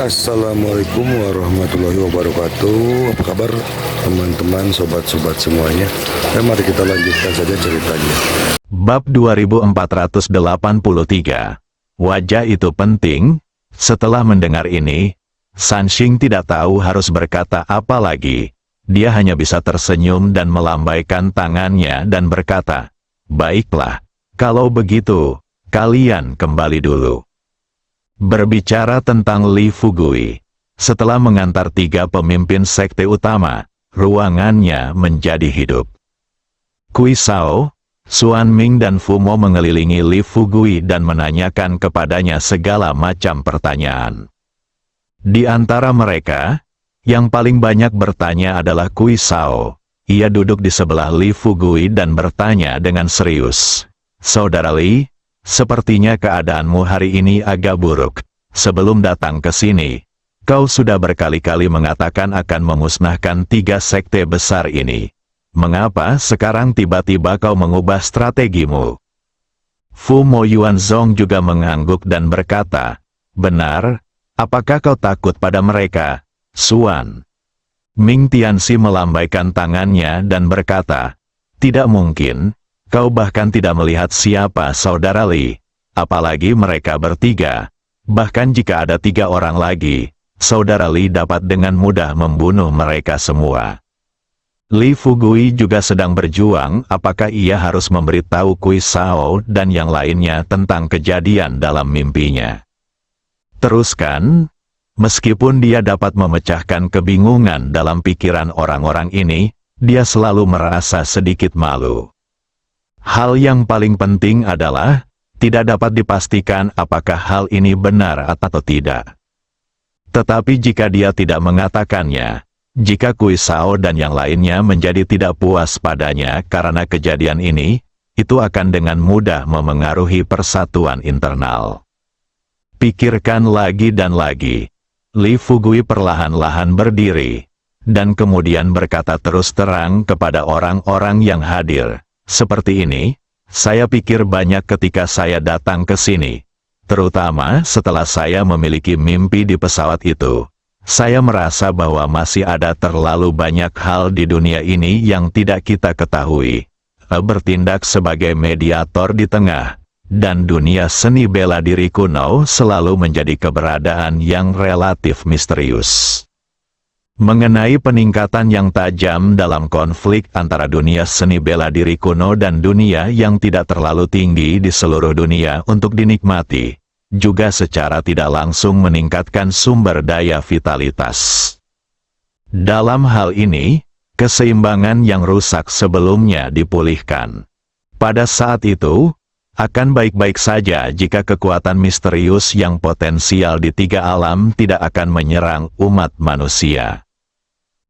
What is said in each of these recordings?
Assalamualaikum warahmatullahi wabarakatuh. Apa kabar teman-teman, sobat-sobat semuanya? Mari kita lanjutkan saja ceritanya. Bab 2483. Wajah itu penting. Setelah mendengar ini, Sanxing tidak tahu harus berkata apa lagi. Dia hanya bisa tersenyum dan melambaikan tangannya dan berkata, "Baiklah, kalau begitu, kalian kembali dulu." Berbicara tentang Li Fugui, setelah mengantar 3 pemimpin sekte utama, ruangannya menjadi hidup. Kui Sao, Xuan Ming dan Fu Mo mengelilingi Li Fugui dan menanyakan kepadanya segala macam pertanyaan. Di antara mereka, yang paling banyak bertanya adalah Kui Sao. Ia duduk di sebelah Li Fugui dan bertanya dengan serius, "Saudara Li, sepertinya keadaanmu hari ini agak buruk. Sebelum datang ke sini, kau sudah berkali-kali mengatakan akan memusnahkan 3 sekte besar ini. Mengapa sekarang tiba-tiba kau mengubah strategimu?" Fu Mo Yuanzong juga mengangguk dan berkata, "Benar, apakah kau takut pada mereka, Xuan?" Ming Tianxi melambaikan tangannya dan berkata, "Tidak mungkin. Kau bahkan tidak melihat siapa saudara Li, apalagi mereka bertiga. Bahkan jika ada 3 orang lagi, saudara Li dapat dengan mudah membunuh mereka semua." Li Fugui juga sedang berjuang apakah ia harus memberitahu Kui Sao dan yang lainnya tentang kejadian dalam mimpinya. Teruskan, meskipun dia dapat memecahkan kebingungan dalam pikiran orang-orang ini, dia selalu merasa sedikit malu. Hal yang paling penting adalah, tidak dapat dipastikan apakah hal ini benar atau tidak. Tetapi jika dia tidak mengatakannya, jika Kui Sao dan yang lainnya menjadi tidak puas padanya karena kejadian ini, itu akan dengan mudah memengaruhi persatuan internal. Pikirkan lagi dan lagi. Li Fugui perlahan-lahan berdiri, dan kemudian berkata terus terang kepada orang-orang yang hadir, "Seperti ini, saya pikir banyak ketika saya datang ke sini. Terutama setelah saya memiliki mimpi di pesawat itu. Saya merasa bahwa masih ada terlalu banyak hal di dunia ini yang tidak kita ketahui. Bertindak sebagai mediator di tengah, dan dunia seni bela diri kuno selalu menjadi keberadaan yang relatif misterius. Mengenai peningkatan yang tajam dalam konflik antara dunia seni bela diri kuno dan dunia yang tidak terlalu tinggi di seluruh dunia untuk dinikmati, juga secara tidak langsung meningkatkan sumber daya vitalitas. Dalam hal ini, keseimbangan yang rusak sebelumnya dipulihkan. Pada saat itu, akan baik-baik saja jika kekuatan misterius yang potensial di 3 alam tidak akan menyerang umat manusia.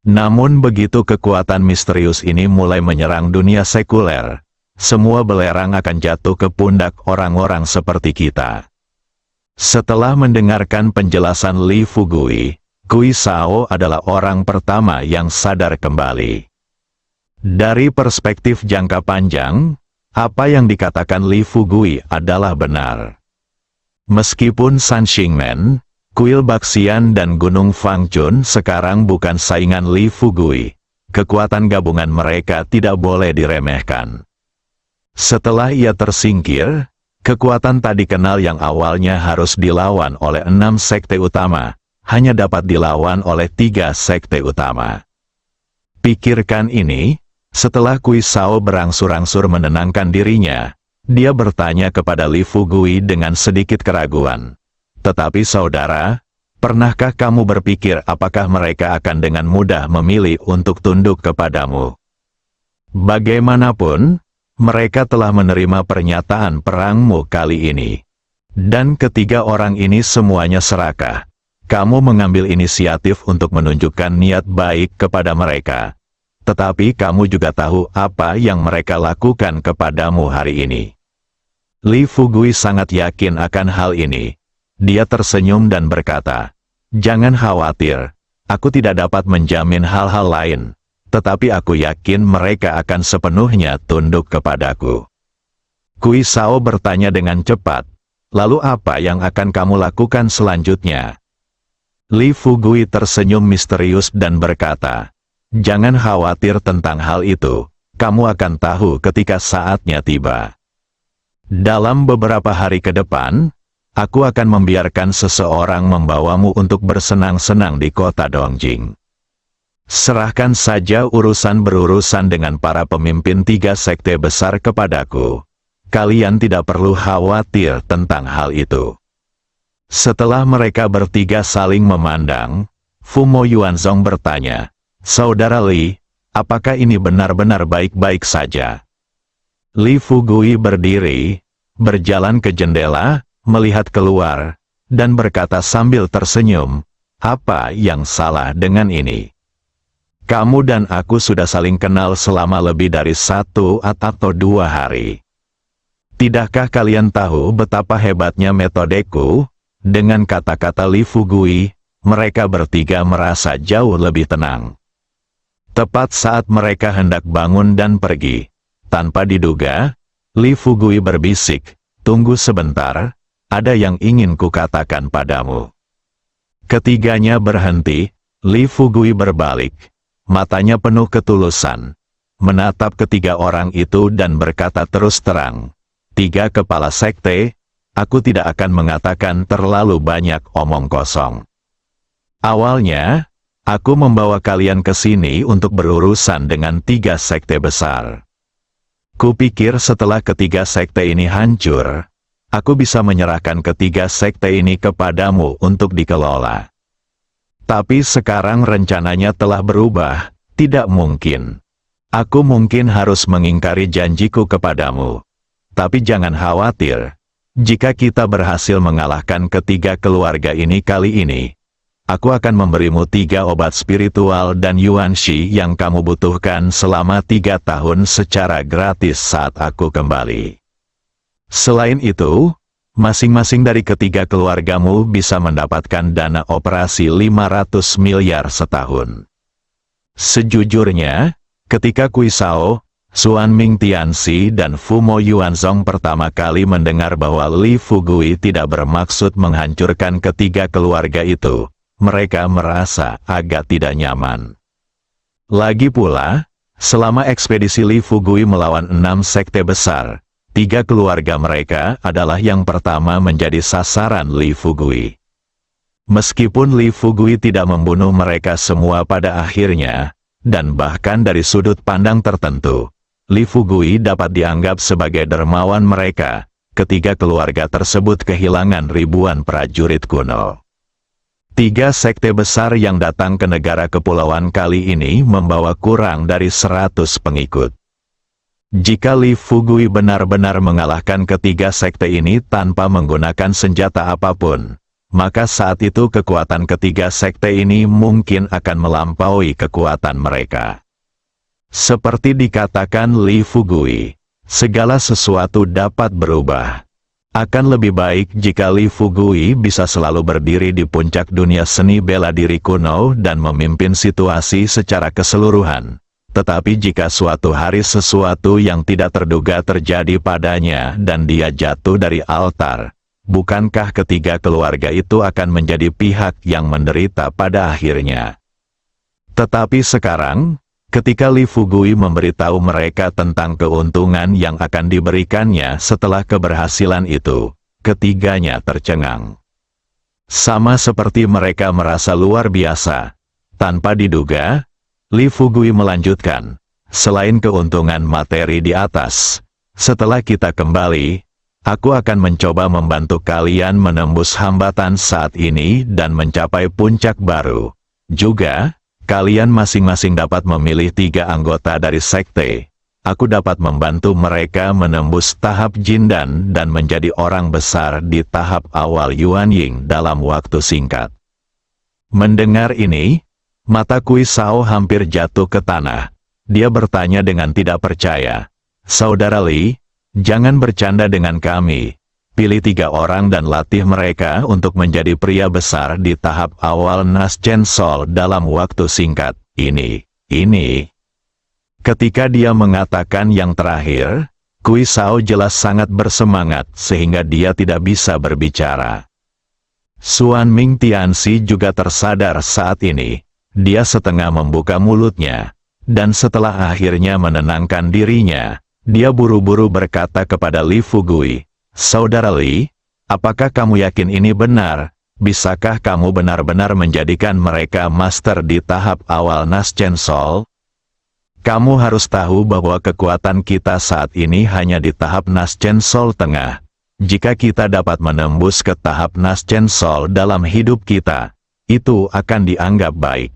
Namun begitu kekuatan misterius ini mulai menyerang dunia sekuler, semua belerang akan jatuh ke pundak orang-orang seperti kita. Setelah mendengarkan penjelasan Li Fugui, Kui Sao adalah orang pertama yang sadar kembali. Dari perspektif jangka panjang, apa yang dikatakan Li Fugui adalah benar. Meskipun Sanxing Men, Kuil Baxian dan Gunung Fangchun sekarang bukan saingan Li Fugui, kekuatan gabungan mereka tidak boleh diremehkan. Setelah ia tersingkir, kekuatan tadi kenal yang awalnya harus dilawan oleh 6 sekte utama, hanya dapat dilawan oleh 3 sekte utama. Pikirkan ini, setelah Kui Sao berangsur-angsur menenangkan dirinya, dia bertanya kepada Li Fugui dengan sedikit keraguan. "Tetapi saudara, pernahkah kamu berpikir apakah mereka akan dengan mudah memilih untuk tunduk kepadamu? Bagaimanapun, mereka telah menerima pernyataan perangmu kali ini. Dan ketiga orang ini semuanya serakah. Kamu mengambil inisiatif untuk menunjukkan niat baik kepada mereka. Tetapi kamu juga tahu apa yang mereka lakukan kepadamu hari ini." Li Fugui sangat yakin akan hal ini. Dia tersenyum dan berkata, "Jangan khawatir, aku tidak dapat menjamin hal-hal lain, tetapi aku yakin mereka akan sepenuhnya tunduk kepadaku." Kui Sao bertanya dengan cepat, "Lalu apa yang akan kamu lakukan selanjutnya?" Li Fugui tersenyum misterius dan berkata, "Jangan khawatir tentang hal itu, kamu akan tahu ketika saatnya tiba. Dalam beberapa hari ke depan, aku akan membiarkan seseorang membawamu untuk bersenang-senang di kota Dongjing. Serahkan saja urusan berurusan dengan para pemimpin 3 sekte besar kepadaku. Kalian tidak perlu khawatir tentang hal itu." Setelah mereka bertiga saling memandang, Fumo Yuanzong bertanya, "Saudara Li, apakah ini benar-benar baik-baik saja?" Li Fugui berdiri, berjalan ke jendela, melihat keluar, dan berkata sambil tersenyum, "Apa yang salah dengan ini? Kamu dan aku sudah saling kenal selama lebih dari 1 atau 2 hari. Tidakkah kalian tahu betapa hebatnya metodeku?" Dengan kata-kata Li Fugui, mereka bertiga merasa jauh lebih tenang. Tepat saat mereka hendak bangun dan pergi, tanpa diduga, Li Fugui berbisik, "Tunggu sebentar, ada yang ingin kukatakan padamu." Ketiganya berhenti, Li Fugui berbalik, matanya penuh ketulusan, menatap ketiga orang itu dan berkata terus terang, "3 kepala sekte, aku tidak akan mengatakan terlalu banyak omong kosong. Awalnya, aku membawa kalian ke sini untuk berurusan dengan 3 sekte besar. Kupikir setelah ketiga sekte ini hancur, aku bisa menyerahkan ketiga sekte ini kepadamu untuk dikelola. Tapi sekarang rencananya telah berubah, tidak mungkin. Aku mungkin harus mengingkari janjiku kepadamu. Tapi jangan khawatir. Jika kita berhasil mengalahkan ketiga keluarga ini kali ini, aku akan memberimu 3 obat spiritual dan Yuan Shi yang kamu butuhkan selama 3 tahun secara gratis saat aku kembali. Selain itu, masing-masing dari ketiga keluargamu bisa mendapatkan dana operasi 500 miliar setahun." Sejujurnya, ketika Kui Sao, Xuan Ming Tianxi dan Fumo Yuanzong pertama kali mendengar bahwa Li Fugui tidak bermaksud menghancurkan ketiga keluarga itu, mereka merasa agak tidak nyaman. Lagi pula, selama ekspedisi Li Fugui melawan 6 sekte besar, 3 keluarga mereka adalah yang pertama menjadi sasaran Li Fugui. Meskipun Li Fugui tidak membunuh mereka semua pada akhirnya, dan bahkan dari sudut pandang tertentu, Li Fugui dapat dianggap sebagai dermawan mereka. Ketiga keluarga tersebut kehilangan ribuan prajurit kuno. 3 sekte besar yang datang ke negara kepulauan kali ini membawa kurang dari 100 pengikut. Jika Li Fugui benar-benar mengalahkan ketiga sekte ini tanpa menggunakan senjata apapun, maka saat itu kekuatan ketiga sekte ini mungkin akan melampaui kekuatan mereka. Seperti dikatakan Li Fugui, segala sesuatu dapat berubah. Akan lebih baik jika Li Fugui bisa selalu berdiri di puncak dunia seni bela diri kuno dan memimpin situasi secara keseluruhan. Tetapi jika suatu hari sesuatu yang tidak terduga terjadi padanya dan dia jatuh dari altar, bukankah ketiga keluarga itu akan menjadi pihak yang menderita pada akhirnya? Tetapi sekarang, ketika Li Fugui memberitahu mereka tentang keuntungan yang akan diberikannya setelah keberhasilan itu, ketiganya tercengang. Sama seperti mereka merasa luar biasa. Tanpa diduga, Li Fugui melanjutkan, "Selain keuntungan materi di atas, setelah kita kembali, aku akan mencoba membantu kalian menembus hambatan saat ini dan mencapai puncak baru. Juga, kalian masing-masing dapat memilih 3 anggota dari sekte. Aku dapat membantu mereka menembus tahap Jindan dan menjadi orang besar di tahap awal Yuanying dalam waktu singkat." Mendengar ini, mata Kui Sao hampir jatuh ke tanah. Dia bertanya dengan tidak percaya, "Saudara Li, jangan bercanda dengan kami. Pilih 3 orang dan latih mereka untuk menjadi pria besar di tahap awal Naschen Sol dalam waktu singkat. Ini. Ketika dia mengatakan yang terakhir, Kui Sao jelas sangat bersemangat sehingga dia tidak bisa berbicara. Suan Ming Tianxi juga tersadar saat ini. Dia setengah membuka mulutnya, dan setelah akhirnya menenangkan dirinya, dia buru-buru berkata kepada Li Fugui, "Saudara Li, apakah kamu yakin ini benar? Bisakah kamu benar-benar menjadikan mereka master di tahap awal Naschen Sol? Kamu harus tahu bahwa kekuatan kita saat ini hanya di tahap Naschen Sol tengah. Jika kita dapat menembus ke tahap Naschen Sol dalam hidup kita, itu akan dianggap baik."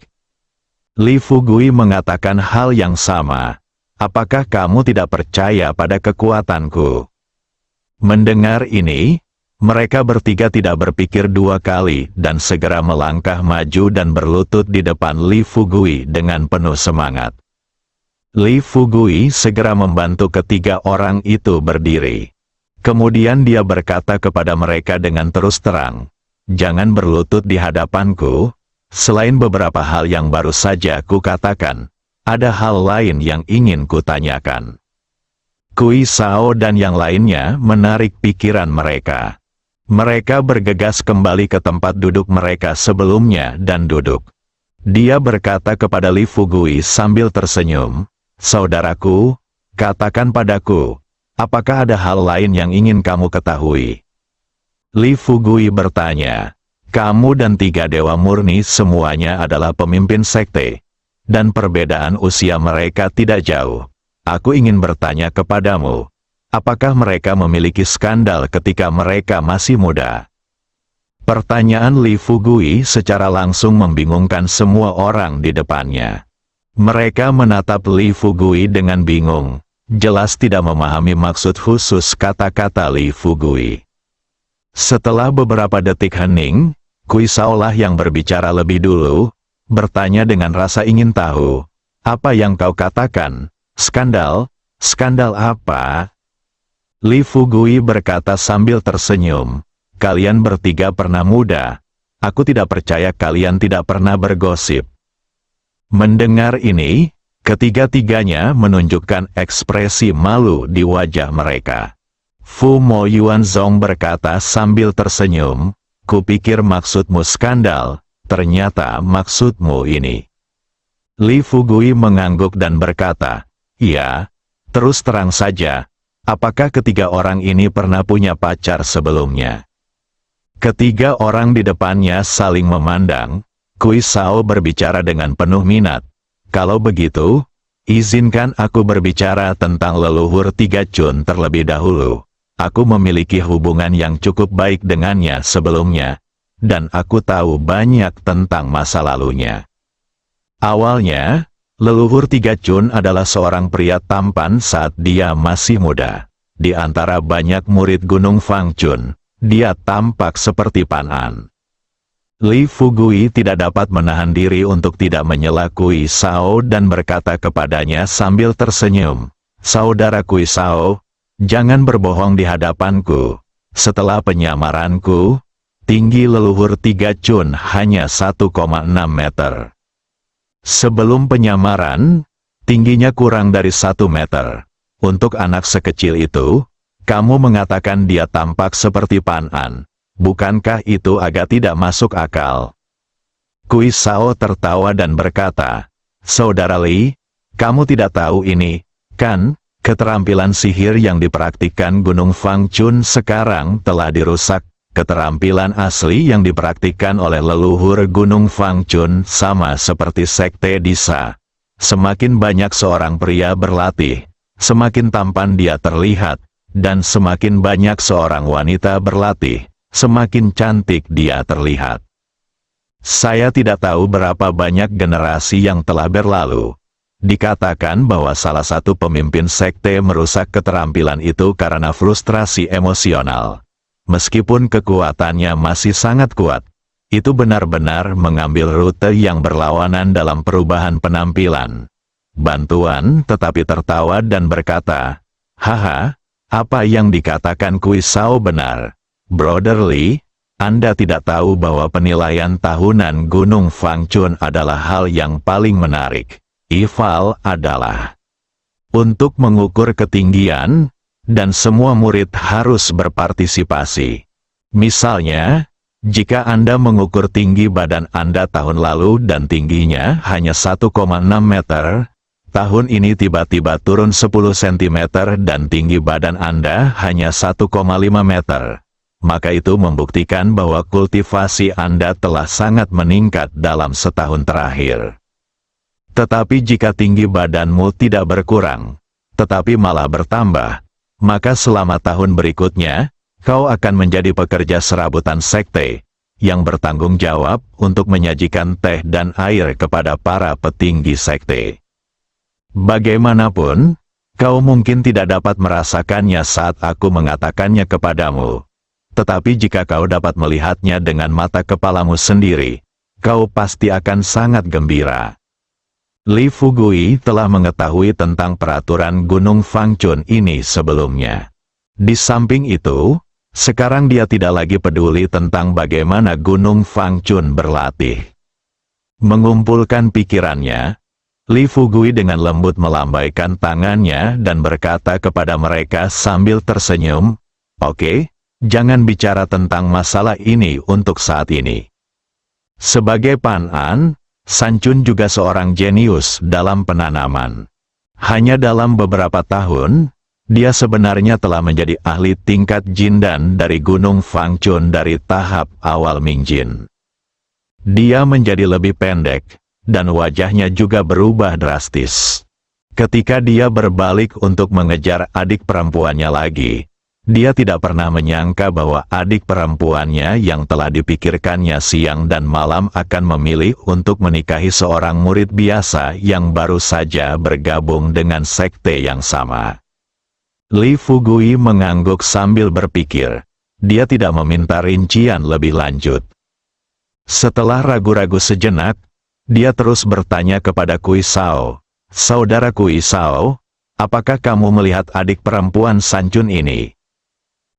Li Fugui mengatakan hal yang sama. "Apakah kamu tidak percaya pada kekuatanku?" Mendengar ini, mereka bertiga tidak berpikir dua kali dan segera melangkah maju dan berlutut di depan Li Fugui dengan penuh semangat. Li Fugui segera membantu ketiga orang itu berdiri. Kemudian dia berkata kepada mereka dengan terus terang, "Jangan berlutut di hadapanku. Selain beberapa hal yang baru saja kukatakan, ada hal lain yang ingin kutanyakan." Kui Sao dan yang lainnya menarik pikiran mereka. Mereka bergegas kembali ke tempat duduk mereka sebelumnya dan duduk. Dia berkata kepada Li Fugui sambil tersenyum, "Saudaraku, katakan padaku, apakah ada hal lain yang ingin kamu ketahui?" Li Fugui bertanya, "Kamu dan tiga dewa murni semuanya adalah pemimpin sekte, dan perbedaan usia mereka tidak jauh. Aku ingin bertanya kepadamu, apakah mereka memiliki skandal ketika mereka masih muda?" Pertanyaan Li Fugui secara langsung membingungkan semua orang di depannya. Mereka menatap Li Fugui dengan bingung, jelas tidak memahami maksud khusus kata-kata Li Fugui. Setelah beberapa detik hening, Kui Sao lah yang berbicara lebih dulu, bertanya dengan rasa ingin tahu, "Apa yang kau katakan? Skandal? Skandal apa?" Li Fugui berkata sambil tersenyum, "Kalian bertiga pernah muda. Aku tidak percaya kalian tidak pernah bergosip." Mendengar ini, ketiga-tiganya menunjukkan ekspresi malu di wajah mereka. Fu Mo Yuanzong berkata sambil tersenyum, "Kupikir maksudmu skandal, ternyata maksudmu ini." Li Fugui mengangguk dan berkata, "Ya, terus terang saja, apakah ketiga orang ini pernah punya pacar sebelumnya?" Ketiga orang di depannya saling memandang. Kui Sao berbicara dengan penuh minat. "Kalau begitu, izinkan aku berbicara tentang leluhur Tiga Chun terlebih dahulu. Aku memiliki hubungan yang cukup baik dengannya sebelumnya, dan aku tahu banyak tentang masa lalunya. Awalnya, leluhur Tiga Chun adalah seorang pria tampan saat dia masih muda. Di antara banyak murid Gunung Fangchun, dia tampak seperti Pan An." Li Fugui tidak dapat menahan diri untuk tidak menyela Kui Sao dan berkata kepadanya sambil tersenyum, "Saudara Kui Sao, jangan berbohong di hadapanku. Setelah penyamaranku, tinggi leluhur Tiga Chun hanya 1,6 meter. Sebelum penyamaran, tingginya kurang dari 1 meter. Untuk anak sekecil itu, kamu mengatakan dia tampak seperti Pan An. Bukankah itu agak tidak masuk akal?" Kui Sao tertawa dan berkata, "Saudara Li, kamu tidak tahu ini, kan? Keterampilan sihir yang dipraktikkan Gunung Fangchun sekarang telah dirusak. Keterampilan asli yang dipraktikkan oleh leluhur Gunung Fangchun sama seperti sekte Disa. Semakin banyak seorang pria berlatih, semakin tampan dia terlihat, dan semakin banyak seorang wanita berlatih, semakin cantik dia terlihat. Saya tidak tahu berapa banyak generasi yang telah berlalu. Dikatakan bahwa salah satu pemimpin sekte merusak keterampilan itu karena frustrasi emosional. Meskipun kekuatannya masih sangat kuat, itu benar-benar mengambil rute yang berlawanan dalam perubahan penampilan." Bantuan tetapi tertawa dan berkata, "Haha, apa yang dikatakan Kui Sao benar. Brother Li, Anda tidak tahu bahwa penilaian tahunan Gunung Fangchun adalah hal yang paling menarik. Eval adalah untuk mengukur ketinggian, dan semua murid harus berpartisipasi. Misalnya, Jika Anda mengukur tinggi badan Anda tahun lalu dan tingginya hanya 1,6 meter, tahun ini tiba-tiba turun 10 cm dan tinggi badan Anda hanya 1,5 meter, maka itu membuktikan bahwa kultivasi Anda telah sangat meningkat dalam setahun terakhir. Tetapi jika tinggi badanmu tidak berkurang, tetapi malah bertambah, maka selama tahun berikutnya, kau akan menjadi pekerja serabutan sekte, yang bertanggung jawab untuk menyajikan teh dan air kepada para petinggi sekte. Bagaimanapun, kau mungkin tidak dapat merasakannya saat aku mengatakannya kepadamu. Tetapi jika kau dapat melihatnya dengan mata kepalamu sendiri, kau pasti akan sangat gembira. Li Fugui telah mengetahui tentang peraturan Gunung Fangchun ini sebelumnya. Di samping itu, sekarang dia tidak lagi peduli tentang bagaimana Gunung Fangchun berlatih. Mengumpulkan pikirannya, Li Fugui dengan lembut melambaikan tangannya dan berkata kepada mereka sambil tersenyum, "Oke, jangan bicara tentang masalah ini untuk saat ini." Sebagai Pan An, San Chun juga seorang jenius dalam penanaman. Hanya dalam beberapa tahun, dia sebenarnya telah menjadi ahli tingkat Jindan dari Gunung Fangchun dari tahap awal Mingjin. Dia menjadi lebih pendek, dan wajahnya juga berubah drastis. Ketika dia berbalik untuk mengejar adik perempuannya lagi, dia tidak pernah menyangka bahwa adik perempuannya yang telah dipikirkannya siang dan malam akan memilih untuk menikahi seorang murid biasa yang baru saja bergabung dengan sekte yang sama. Li Fugui mengangguk sambil berpikir. Dia tidak meminta rincian lebih lanjut. Setelah ragu-ragu sejenak, dia terus bertanya kepada Kui Sao, "Saudara Kui Sao, apakah kamu melihat adik perempuan San Chun ini?"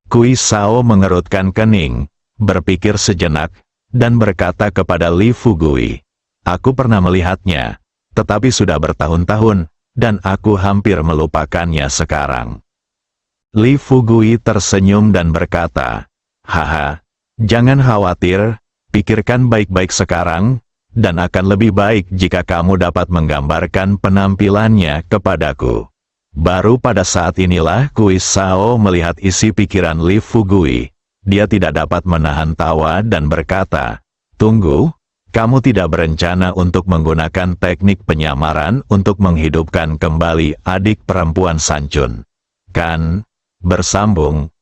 Kui Sao mengerutkan kening, berpikir sejenak, dan berkata kepada Li Fugui, "Aku pernah melihatnya, tetapi sudah bertahun-tahun, dan aku hampir melupakannya sekarang." Li Fugui tersenyum dan berkata, "Haha, jangan khawatir, pikirkan baik-baik sekarang, dan akan lebih baik jika kamu dapat menggambarkan penampilannya kepadaku." Baru pada saat inilah Kui Sao melihat isi pikiran Li Fugui. Dia tidak dapat menahan tawa dan berkata, "Tunggu, kamu tidak berencana untuk menggunakan teknik penyamaran untuk menghidupkan kembali adik perempuan San Chun, kan?" Bersambung,